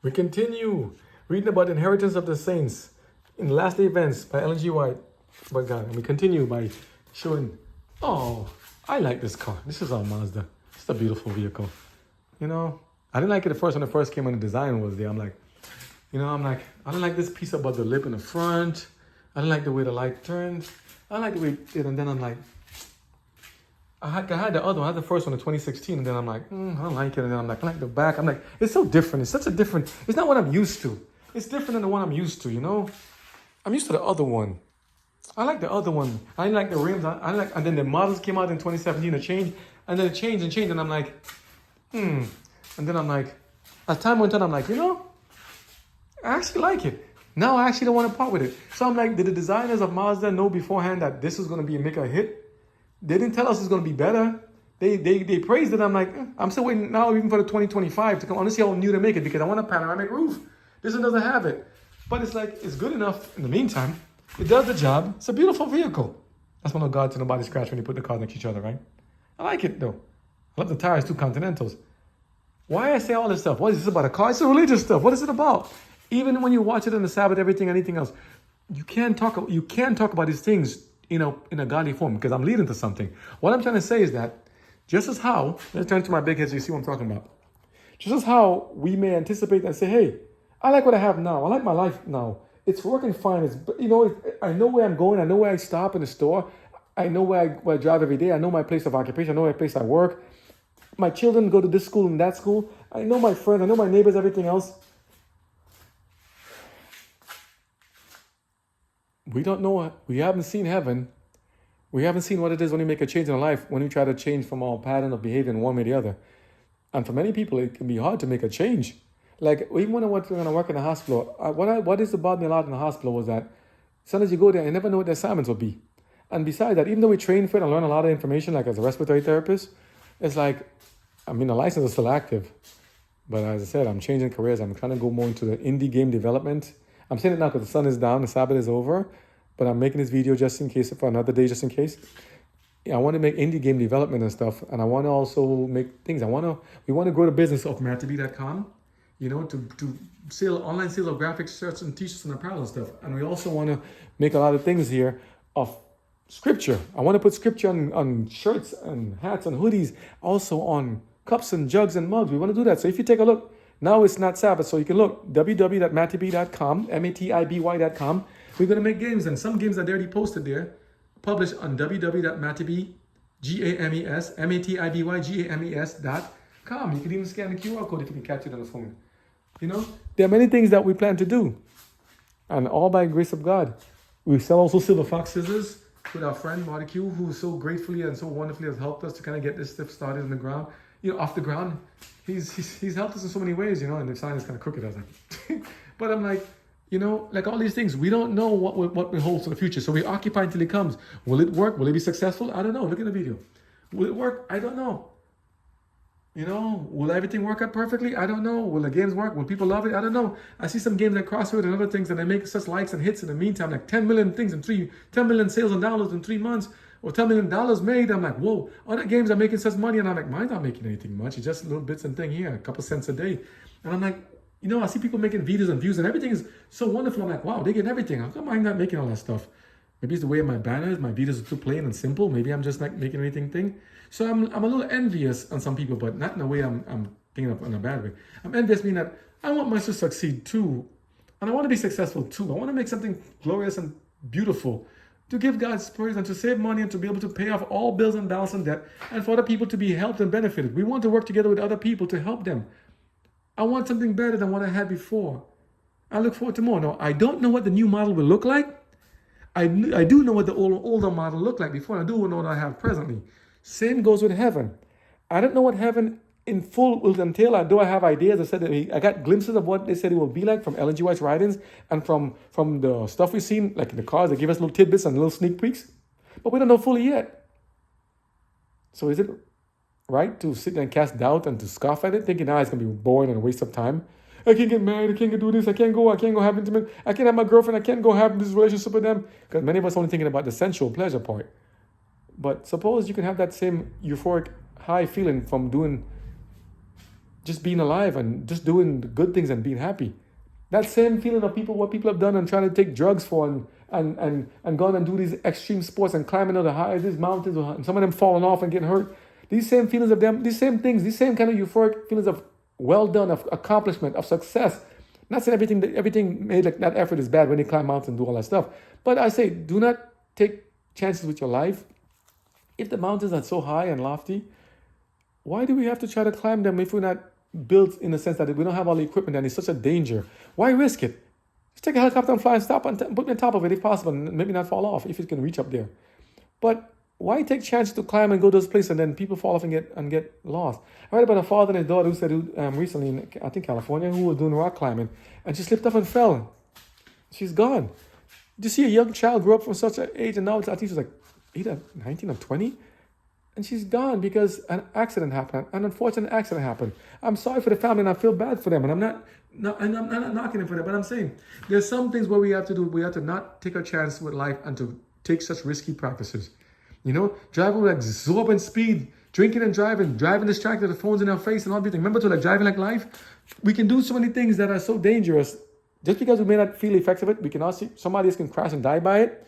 We continue reading about the inheritance of the saints in Last Day Events by Ellen G. White. But God, and we continue by showing, oh, I like this car. This is our Mazda. It's a beautiful vehicle. You know, I didn't like it at first when it first came when the design was there. I'm like, I don't like this piece about the lip in the front. I don't like the way the light turns. I don't like the way it did. And then I'm like, I had the other one. I had the first one in 2016, and then I'm like, I don't like it. And then I'm like, I like the back. I'm like, it's so different. It's such a different. It's not what I'm used to. It's different than the one I'm used to. You know, I'm used to the other one. I like the other one. I didn't like the rims. I like, and then the models came out in 2017 to change, and then it changed and changed, and I'm like, and then I'm like, as time went on, I'm like, I actually like it. Now I actually don't want to part with it. So I'm like, did the designers of Mazda know beforehand that this was going to be make a hit? They didn't tell us it's going to be better. They praised it. I'm like, I'm still waiting now even for the 2025 to come. I want to see how new they make it because I want a panoramic roof. This one doesn't have it. But it's like, it's good enough in the meantime. It does the job. It's a beautiful vehicle. That's one of God to nobody scratch when you put the cars next to each other, right? I like it though. I love the tires, 2 Continentals. Why I say all this stuff? What is this about a car? It's a religious stuff. What is it about? Even when you watch it in the Sabbath, anything else, you can't talk about these things, in a godly form, because I'm leading to something. What I'm trying to say is that just as how, let's turn to my big head so you see what I'm talking about. Just as how we may anticipate and say, hey, I like what I have now. I like my life now. It's working fine. I know where I'm going. I know where I stop in the store. I know where I drive every day. I know my place of occupation. I know my place I work. My children go to this school and that school. I know my friends. I know my neighbors, everything else. We don't know. We haven't seen heaven. We haven't seen what it is when you make a change in our life, when you try to change from our pattern of behavior in one way or the other. And for many people, it can be hard to make a change. Like, even when I went to work in the hospital, what used to bother me a lot in the hospital was that sometimes you go there, you never know what the assignments will be. And besides that, even though we train for it and learn a lot of information, like as a respiratory therapist, it's like, the license is still active. But as I said, I'm changing careers. I'm trying to go more into the indie game development. I'm saying it now because the sun is down, the Sabbath is over, but I'm making this video just in case, for another day, just in case. I want to make indie game development and stuff, and I want to also make things. We want to grow the business of matttobe.com, to sell online sales of graphic shirts and t-shirts and apparel and stuff. And we also want to make a lot of things here of scripture. I want to put scripture on shirts and hats and hoodies, also on cups and jugs and mugs. We want to do that. So if you take a look, now it's not Sabbath, so you can look, www.matttobe.com, MATIBY.com. We're going to make games, and some games that they already posted there, published on www.matttobe.com. You can even scan the QR code if you can catch it on the phone. There are many things that we plan to do, and all by grace of God. We sell also silver fox scissors with our friend Barbecue, who so gratefully and so wonderfully has helped us to kind of get this stuff started on the ground, off the ground. He's helped us in so many ways, and the sign is kind of crooked. I was like, but I'm like, like all these things, we don't know what we hold for the future. So we occupy until it comes. Will it work? Will it be successful? I don't know. Look at the video. Will it work? I don't know. Will everything work out perfectly? I don't know. Will the games work? Will people love it? I don't know. I see some games like Crossroads and other things that they make such likes and hits in the meantime, like 10 million sales and downloads in 3 months, or $10 million made. I'm like, whoa, other games are making such money, and I'm like, mine's not making anything much. It's just little bits and thing here, a couple cents a day. And I'm like, I see people making videos and views, and everything is so wonderful. I'm like, wow, they get everything. How come I'm not making all that stuff? Maybe it's the way my banners, my videos are too plain and simple. Maybe I'm just not making anything thing. So I'm a little envious on some people, but not in a way I'm thinking of in a bad way. I'm envious meaning that I want myself to succeed too. And I want to be successful too. I want to make something glorious and beautiful, to give God's praise and to save money and to be able to pay off all bills and balance and debt, and for other people to be helped and benefited. We want to work together with other people to help them. I want something better than what I had before. I look forward to more. Now, I don't know what the new model will look like. I do know what the older model looked like before. I do know what I have presently. Same goes with heaven. I don't know what heaven in full will entail. Though I have ideas. I got glimpses of what they said it will be like from Ellen G. White's writings and from the stuff we've seen, like in the cars. They give us little tidbits and little sneak peeks. But we don't know fully yet. So is it right to sit there and cast doubt and to scoff at it, thinking, it's going to be boring and a waste of time? I can't get married, I can't do this, I can't go have intimate, I can't have my girlfriend, I can't go have this relationship with them. Because many of us only thinking about the sensual pleasure part. But suppose you can have that same euphoric high feeling from doing just being alive and just doing good things and being happy. That same feeling of people, what people have done and trying to take drugs for and gone and do these extreme sports and climbing on the highest these mountains, and some of them falling off and getting hurt. These same feelings of them, these same things, these same kind of euphoric feelings of well done, of accomplishment, of success. Not saying everything made like that effort is bad when they climb mountains and do all that stuff. But I say, do not take chances with your life. If the mountains are so high and lofty, why do we have to try to climb them if we're not built in the sense that we don't have all the equipment and it's such a danger? Why risk it? Just take a helicopter and fly and stop and put me on top of it if possible, and maybe not fall off if it can reach up there. But why take chances to climb and go to those places and then people fall off and get lost? I read about a father and his daughter who said recently in, I think, California, who was doing rock climbing, and she slipped up and fell. She's gone. You see a young child grow up from such an age, and now I think she's like 19 or 20, and she's gone because an accident happened, an unfortunate accident happened. I'm sorry for the family, and I feel bad for them, and I'm not knocking them for that, but I'm saying there's some things where we have to do. We have to not take a chance with life and to take such risky practices. Driving with exorbitant speed, drinking and driving distracted, the phones in our face and all these things. Remember to driving like life? We can do so many things that are so dangerous. Just because we may not feel the effects of it, we can also, somebody else can crash and die by it,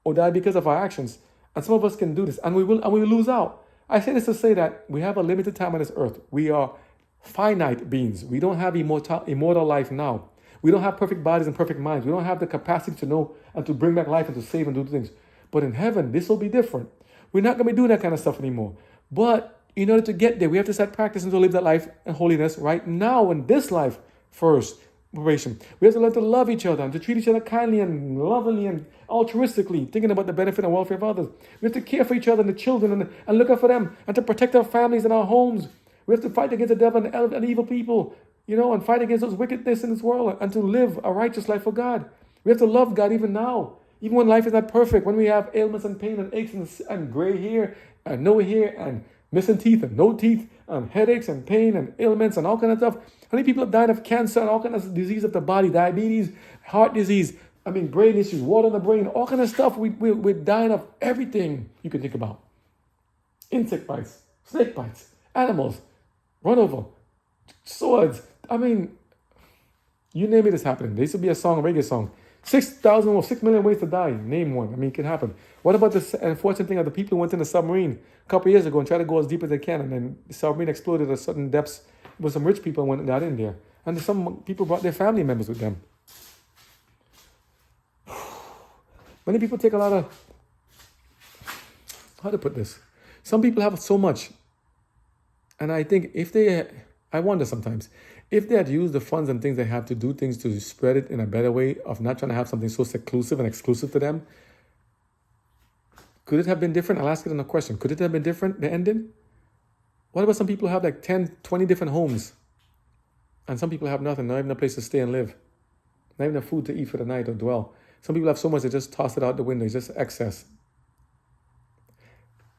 or die because of our actions. And some of us can do this, and we will lose out. I say this to say that we have a limited time on this earth. We are finite beings. We don't have immortal life now. We don't have perfect bodies and perfect minds. We don't have the capacity to know and to bring back life and to save and do things. But in heaven, this will be different. We're not going to be doing that kind of stuff anymore. But in order to get there, we have to start practicing to live that life and holiness right now in this life first. Preparation. We have to learn to love each other and to treat each other kindly and lovingly and altruistically, thinking about the benefit and welfare of others. We have to care for each other and the children and look out for them and to protect our families and our homes. We have to fight against the devil and evil people, and fight against those wickedness in this world and to live a righteous life for God. We have to love God even now. Even when life is not perfect, when we have ailments and pain and aches and gray hair and no hair and missing teeth and no teeth and headaches and pain and ailments and all kinds of stuff. How many people have died of cancer and all kinds of disease of the body, diabetes, heart disease, brain issues, water in the brain, all kinds of stuff. We're dying of everything you can think about. Insect bites, snake bites, animals, run over, swords. You name it is happening. There used to be a reggae song. 6 million ways to die. Name one. It can happen. What about this unfortunate thing of the people who went in the submarine a couple of years ago and tried to go as deep as they can, and then the submarine exploded at certain depths with some rich people and got in there. And some people brought their family members with them. Many people take a lot of, how to put this? Some people have so much. And I think I wonder sometimes, if they had used the funds and things they have to do things to spread it in a better way of not trying to have something so seclusive and exclusive to them, could it have been different? I'll ask it in a question. Could it have been different, the ending? What about some people who have like 10, 20 different homes? And some people have nothing, not even a place to stay and live. Not even a food to eat for the night or dwell. Some people have so much they just toss it out the window. It's just excess.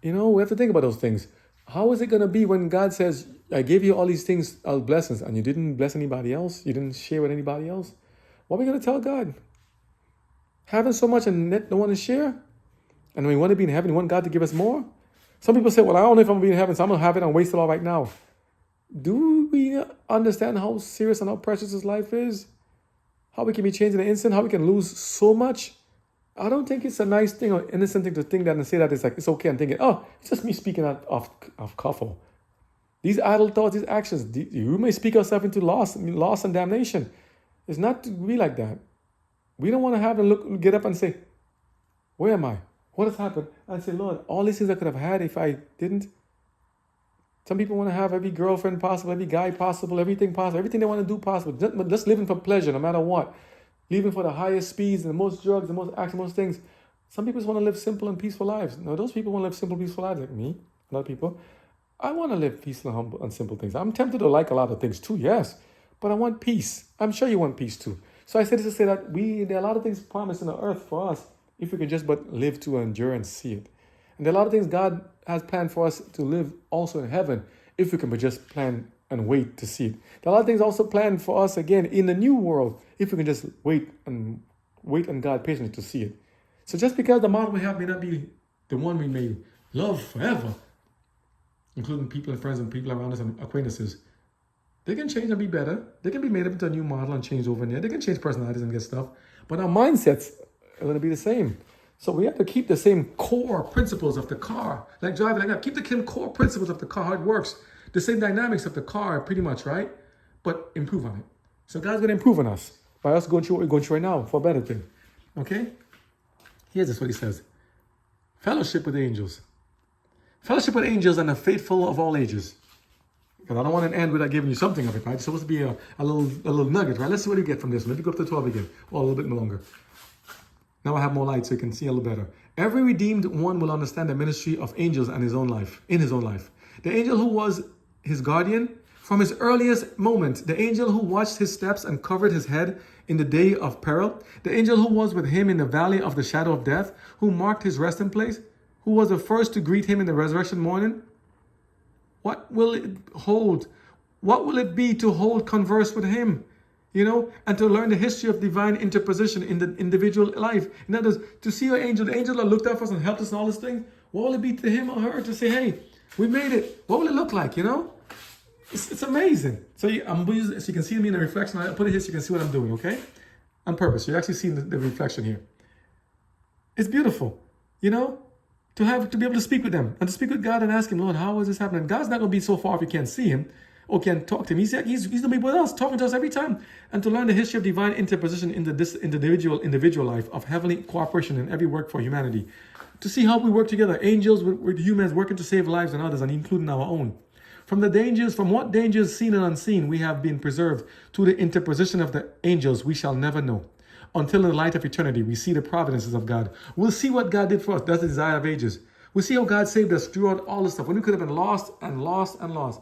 We have to think about those things. How is it going to be when God says, I gave you all these things, all blessings, and you didn't bless anybody else? You didn't share with anybody else? What are we going to tell God? Having so much and don't want to share? And we want to be in heaven, we want God to give us more? Some people say, well, I don't know if I'm going to be in heaven, so I'm going to have it and waste it all right now. Do we understand how serious and how precious this life is? How we can be changed in an instant? How we can lose so much? I don't think it's a nice thing or innocent thing to think that and say that it's okay and thinking, it's just me speaking out of coffle. These idle thoughts, these actions, you may speak yourself into loss and damnation. It's not to be like that. We don't want to have and get up and say, where am I? What has happened? And say, Lord, all these things I could have had if I didn't. Some people want to have every girlfriend possible, every guy possible, everything possible, everything they want to do possible. Just living for pleasure, no matter what. Living for the highest speeds and the most drugs, the most action, most things. Some people just want to live simple and peaceful lives. No, those people want to live simple, peaceful lives like me, a lot of people. I want to live peaceful and humble and simple things. I'm tempted to like a lot of things too, yes. But I want peace. I'm sure you want peace too. So I say this to say that there are a lot of things promised in the earth for us if we can just but live to endure and see it. And there are a lot of things God has planned for us to live also in heaven if we can but just plan and wait to see it. There are a lot of things also planned for us again in the new world if we can just wait on God patiently to see it. So just because the model we have may not be the one we may love forever, including people and friends and people around us and acquaintances, They can change and be better. They can be made up into a new model and changed over in there. They can change personalities and get stuff. But our mindsets are going to be the same. So we have to keep the same core principles of the car. Like driving like that. Keep the same core principles of the car, how it works. The same dynamics of the car, pretty much, right? But improve on it. So God's going to improve on us by us going through what we're going through right now for a better thing. Okay? Here's this what he says. Fellowship with angels. Fellowship with angels and the faithful of all ages. Because I don't want to end without giving you something of it, right? It's supposed to be a little nugget, right? Let's see what you get from this. Maybe go up to 12 again, or a little bit longer. Now I have more light so you can see a little better. Every redeemed one will understand the ministry of angels and his own life, in his own life. The angel who was his guardian from his earliest moment, the angel who watched his steps and covered his head in the day of peril, the angel who was with him in the valley of the shadow of death, who marked his resting place, who was the first to greet him in the resurrection morning. What will it hold? What will it be to hold converse with him? You know, and to learn the history of divine interposition in the individual life. In other words, to see an angel, the angel that looked out for us and helped us in all this thing, what will it be to him or her to say, hey, we made it? What will it look like, you know? It's amazing. So you can see me in the reflection. I put it here so you can see what I'm doing, okay? On purpose. You're actually seeing the reflection here. It's beautiful, you know? To be able to speak with them and to speak with God and ask him, Lord, how is this happening? God's not going to be so far if you can't see him or can't talk to him. He's going to be with us, talking to us every time. And to learn the history of divine interposition in the individual life of heavenly cooperation in every work for humanity. To see how we work together, angels with humans working to save lives and others, and including our own. From what dangers seen and unseen we have been preserved to the interposition of the angels, we shall never know. Until in the light of eternity, we see the providences of God. We'll see what God did for us. That's the desire of ages. We'll see how God saved us throughout all this stuff. When we could have been lost and lost and lost.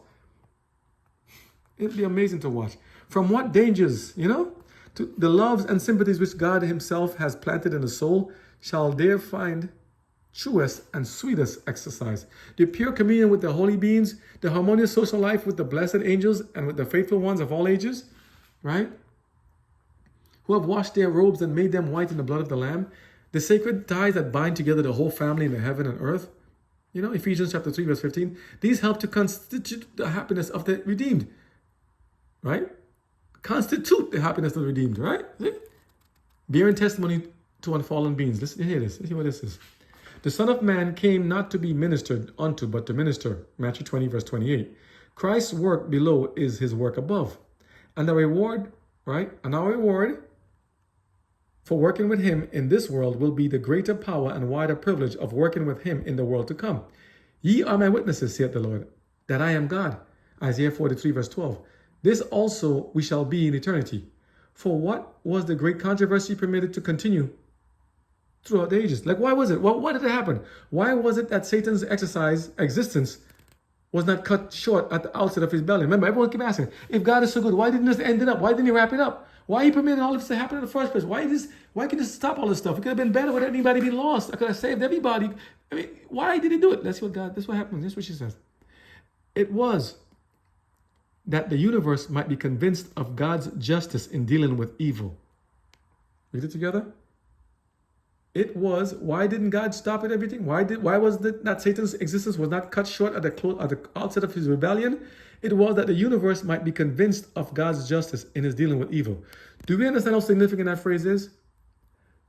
It'd be amazing to watch. From what dangers, you know, to the loves and sympathies which God himself has planted in the soul, shall there find truest and sweetest exercise. The pure communion with the holy beings, the harmonious social life with the blessed angels and with the faithful ones of all ages, right? Who have washed their robes and made them white in the blood of the Lamb, the sacred ties that bind together the whole family in the heaven and earth. You know, Ephesians chapter 3, verse 15. These help to constitute the happiness of the redeemed, right? Constitute the happiness of the redeemed, right? See? Bearing testimony to unfallen beings. Listen, hear this. Listen what this is. The Son of Man came not to be ministered unto, but to minister. Matthew 20, verse 28. Christ's work below is his work above. And the reward, right? And our reward for working with him in this world will be the greater power and wider privilege of working with him in the world to come. Ye are my witnesses, saith the Lord, that I am God. Isaiah 43, verse 12. This also we shall be in eternity. For what was the great controversy permitted to continue throughout the ages? Like, why was it? Why did it happen? Why was it that Satan's existence was not cut short at the outset of his rebellion? Remember, everyone keep asking, if God is so good, why didn't this end it up? Why didn't he wrap it up? Why he permitted all of this to happen in the first place? Why can he stop all this stuff? It could have been better without anybody being lost. I could have saved everybody. I mean, why did he do it? That's what happened. That's what she says. It was that the universe might be convinced of God's justice in dealing with evil. Read it together. It was, why didn't God stop at everything? Why was it that Satan's existence was not cut short at the outset of his rebellion? It was that the universe might be convinced of God's justice in his dealing with evil. Do we understand how significant that phrase is?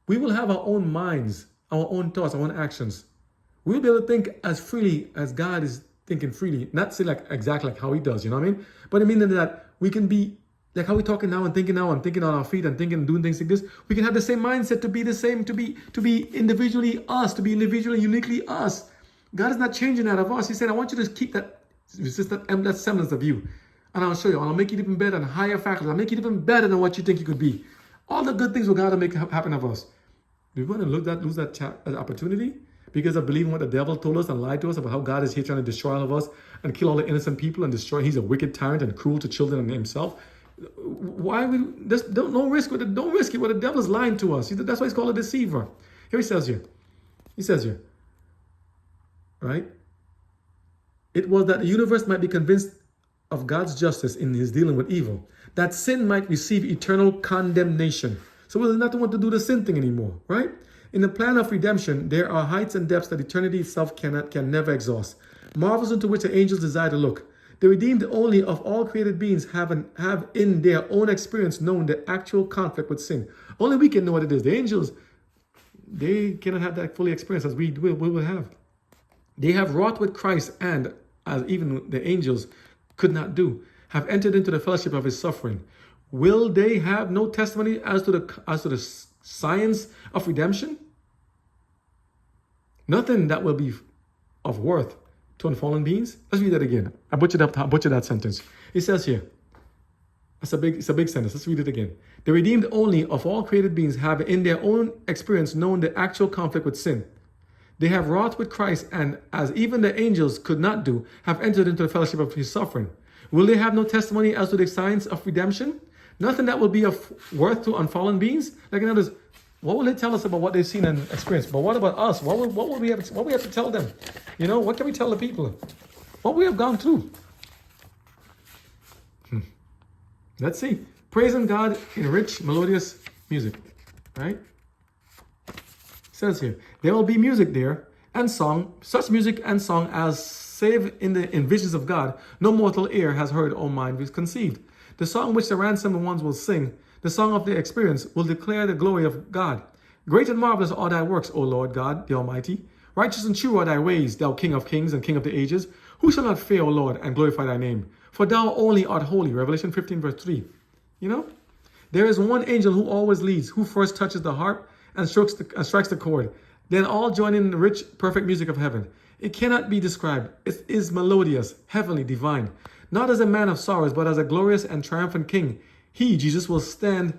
We will have our own minds, our own thoughts, our own actions. We'll be able to think as freely as God is thinking freely. Not say like exactly like how he does, you know what I mean? But I mean that we can be like how we're talking now and thinking on our feet and thinking and doing things like this. We can have the same mindset to be the same, to be individually us, to be individually, uniquely us. God is not changing that of us. He said, I want you to keep that semblance of you. And I'll show you. I'll make it even better and higher faculties. I'll make it even better than what you think you could be. All the good things will God will make happen of us. Do we want to lose that opportunity? Because of believing what the devil told us and lied to us about how God is here trying to destroy all of us and kill all the innocent people and destroy. He's a wicked tyrant and cruel to children and himself. Why we just don't risk it when the devil is lying to us. That's why he's called a deceiver. He says here, right? It was that the universe might be convinced of God's justice in his dealing with evil, that sin might receive eternal condemnation. So we'll not want to do the sin thing anymore, right? In the plan of redemption, there are heights and depths that eternity itself can never exhaust. Marvels into which the angels desire to look. The redeemed only of all created beings have in their own experience known the actual conflict with sin. Only we can know what it is. The angels, they cannot have that fully experienced as we will have. They have wrought with Christ, and as even the angels could not do, have entered into the fellowship of his suffering. Will they have no testimony as to the science of redemption? Nothing that will be of worth to unfallen beings. Let's read that again. I butchered that sentence. It says here, it's a big sentence. Let's read it again. The redeemed only of all created beings have in their own experience known the actual conflict with sin. They have wrought with Christ, and as even the angels could not do, have entered into the fellowship of his suffering. Will they have no testimony as to the science of redemption? Nothing that will be of worth to unfallen beings? Like in other words, what will they tell us about what they've seen and experienced? But what about us? What we have to tell them? You know, what can we tell the people? What we have gone through? Let's see. Praising God in rich, melodious music. Right? It says here, there will be music there and song, such music and song as save in visions of God, no mortal ear has heard or mind was conceived. The song which the ransomed ones will sing, the song of their experience, will declare the glory of God. Great and marvelous are thy works, O Lord God, the Almighty. Righteous and true are thy ways, thou King of kings and King of the ages. Who shall not fear, O Lord, and glorify thy name? For thou only art holy. Revelation 15 verse 3. You know, there is one angel who always leads, who first touches the harp and strikes the chord. Then all join in the rich, perfect music of heaven. It cannot be described. It is melodious, heavenly, divine. Not as a man of sorrows, but as a glorious and triumphant king. He, Jesus, will stand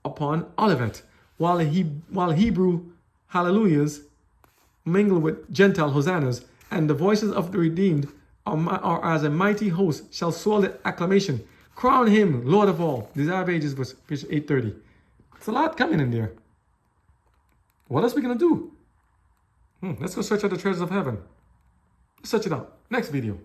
upon Olivet, while Hebrew hallelujahs mingle with Gentile hosannas, and the voices of the redeemed are as a mighty host shall swell the acclamation. Crown him, Lord of all. Desire of Ages, verse 830. It's a lot coming in there. What else are we going to do? Let's go search out the treasures of heaven. Let's search it out. Next video.